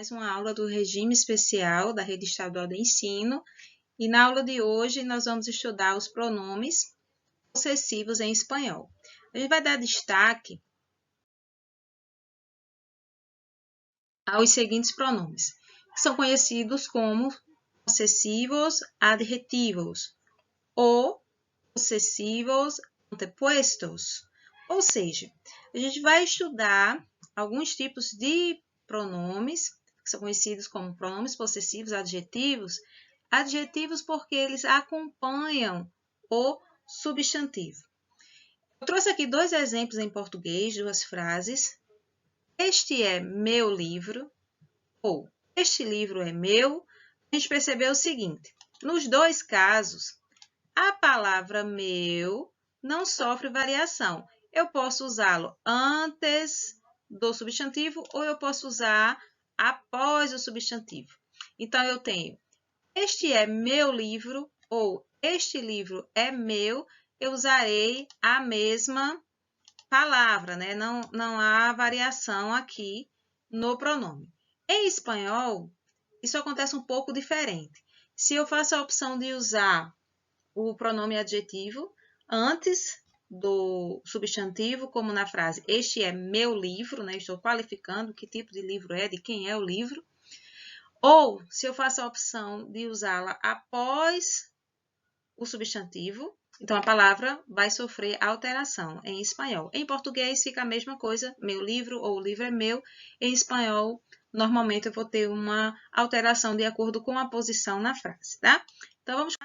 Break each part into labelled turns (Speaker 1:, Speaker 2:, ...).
Speaker 1: Mais uma aula do regime especial da Rede Estadual de Ensino. E na aula de hoje nós vamos estudar os pronomes possessivos em espanhol. A gente vai dar destaque aos seguintes pronomes, que são conhecidos como possessivos adjetivos ou possessivos antepuestos. Ou seja, a gente vai estudar alguns tipos de pronomes, que são conhecidos como pronomes possessivos adjetivos, adjetivos porque eles acompanham o substantivo. Eu trouxe aqui dois exemplos em português, duas frases. Este é meu livro, ou este livro é meu. A gente percebeu o seguinte, nos dois casos, a palavra meu não sofre variação. Eu posso usá-lo antes do substantivo ou eu posso usar após o substantivo. Então, eu tenho este é meu livro ou este livro é meu, eu usarei a mesma palavra, né? Não há variação aqui no pronome. Em espanhol, isso acontece um pouco diferente. Se eu faço a opção de usar o pronome adjetivo antes do substantivo, como na frase este é meu livro, né? Estou qualificando que tipo de livro é, de quem é o livro. Ou se eu faço a opção de usá-la após o substantivo, então a palavra vai sofrer alteração em espanhol. Em português fica a mesma coisa, meu livro ou o livro é meu. Em espanhol, normalmente eu vou ter uma alteração de acordo com a posição na frase, tá? Então vamos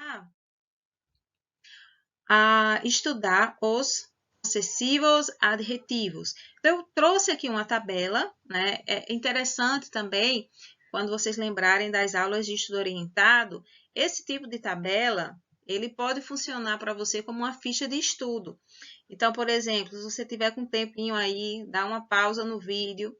Speaker 1: a estudar os possessivos adjetivos. Então, eu trouxe aqui uma tabela, né? É interessante também, quando vocês lembrarem das aulas de estudo orientado, esse tipo de tabela, ele pode funcionar para você como uma ficha de estudo. Então, por exemplo, se você tiver com um tempinho aí, dá uma pausa no vídeo,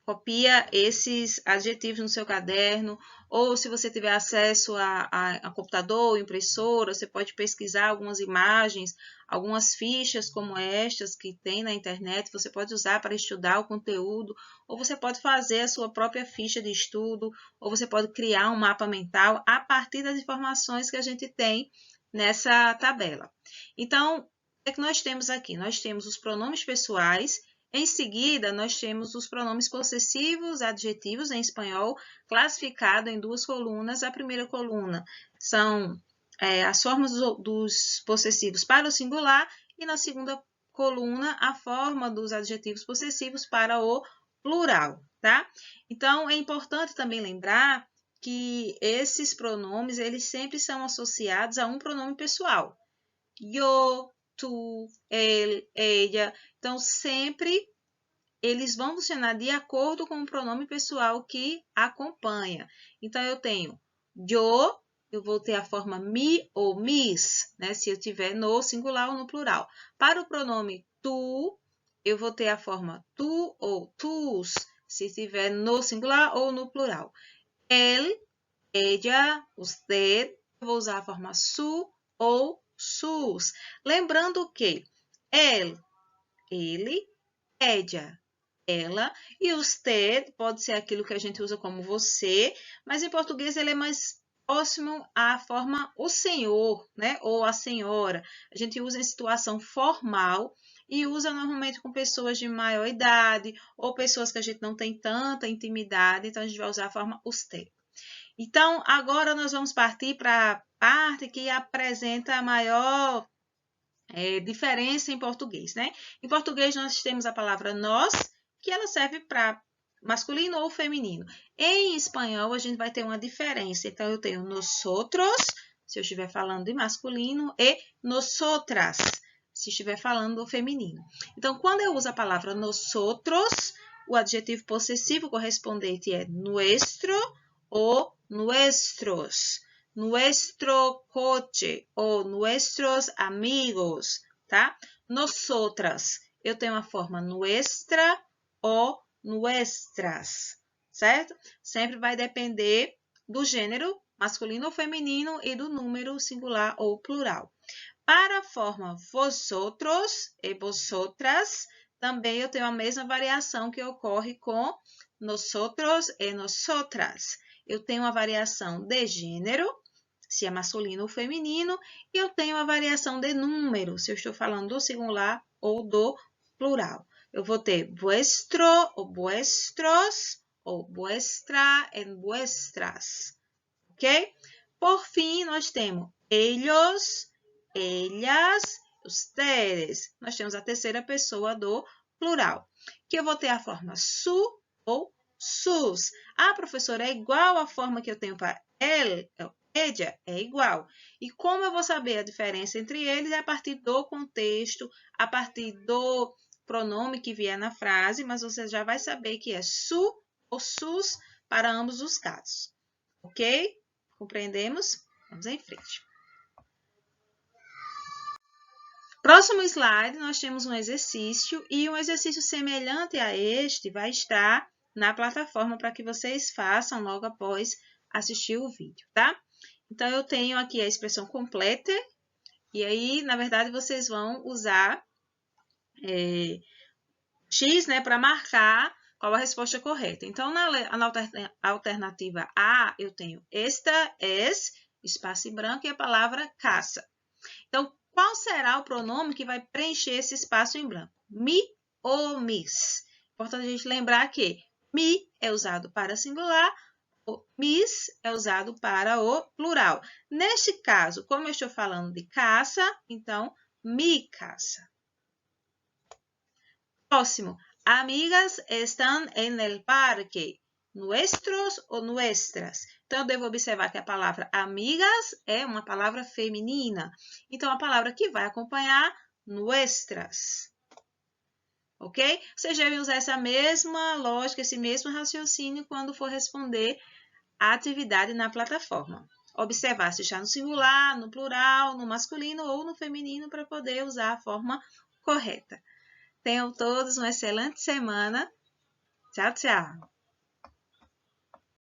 Speaker 1: copia esses adjetivos no seu caderno, ou se você tiver acesso a computador, impressora, você pode pesquisar algumas imagens, algumas fichas como estas que tem na internet, você pode usar para estudar o conteúdo, ou você pode fazer a sua própria ficha de estudo, ou você pode criar um mapa mental a partir das informações que a gente tem nessa tabela. Então, o que nós temos aqui? Nós temos os pronomes pessoais. Em seguida, nós temos os pronomes possessivos adjetivos em espanhol, classificado em duas colunas. A primeira coluna são as formas dos possessivos para o singular e na segunda coluna a forma dos adjetivos possessivos para o plural, tá? Então, é importante também lembrar que esses pronomes, eles sempre são associados a um pronome pessoal. Eu, tu, ele, ella. Então, sempre eles vão funcionar de acordo com o pronome pessoal que acompanha. Então, eu tenho eu vou ter a forma me ou mis, né? Se eu tiver no singular ou no plural. Para o pronome tu, eu vou ter a forma tu ou tus, se tiver no singular ou no plural. Él, ella, usted, eu vou usar a forma su ou sus. Lembrando que ele, ella, ela, e usted pode ser aquilo que a gente usa como você, mas em português ele é mais próximo à forma o senhor, né? Ou a senhora. A gente usa em situação formal e usa normalmente com pessoas de maior idade ou pessoas que a gente não tem tanta intimidade, então a gente vai usar a forma usted. Então, agora nós vamos partir para a parte que apresenta a maior diferença em português, né? Em português nós temos a palavra nós, que ela serve para masculino ou feminino. Em espanhol a gente vai ter uma diferença. Então eu tenho nosotros, se eu estiver falando de masculino, e nosotras, se estiver falando do feminino. Então quando eu uso a palavra nosotros, o adjetivo possessivo correspondente é nuestro ou nuestros. Nuestro coche ou nuestros amigos, tá? Nosotras, eu tenho a forma nuestra ou nuestras, certo? Sempre vai depender do gênero masculino ou feminino e do número singular ou plural. Para a forma vosotros e vosotras, também eu tenho a mesma variação que ocorre com nosotros e nosotras. Eu tenho a variação de gênero, se é masculino ou feminino, e eu tenho a variação de número, se eu estou falando do singular ou do plural. Eu vou ter vuestro ou vuestros, ou vuestra e vuestras, ok? Por fim, nós temos ellos, ellas, ustedes. Nós temos a terceira pessoa do plural, que eu vou ter a forma su ou sus. Ah, professora, é igual à forma que eu tenho para ele, ella, é igual. E como eu vou saber a diferença entre eles? É a partir do contexto, a partir do pronome que vier na frase, mas você já vai saber que é su ou sus para ambos os casos. Ok? Compreendemos? Vamos em frente. Próximo slide, nós temos um exercício e um exercício semelhante a este vai estar na plataforma para que vocês façam logo após assistir o vídeo, tá? Então, eu tenho aqui a expressão completa e aí, na verdade, vocês vão usar X, né, para marcar qual a resposta correta. Então, na alternativa A, eu tenho esta es, espaço em branco, e a palavra caça. Então, qual será o pronome que vai preencher esse espaço em branco? Me ou mis? Importante a gente lembrar que me é usado para singular, o mis é usado para o plural. Neste caso, como eu estou falando de caça, então, mi caça. Próximo. Amigas están en el parque. Nuestros ou nuestras. Então, eu devo observar que a palavra amigas é uma palavra feminina. Então, a palavra que vai acompanhar, nuestras. Ok? Vocês devem usar essa mesma lógica, esse mesmo raciocínio quando for responder a atividade na plataforma. Observar se está no singular, no plural, no masculino ou no feminino para poder usar a forma correta. Tenham todos uma excelente semana. Tchau, tchau!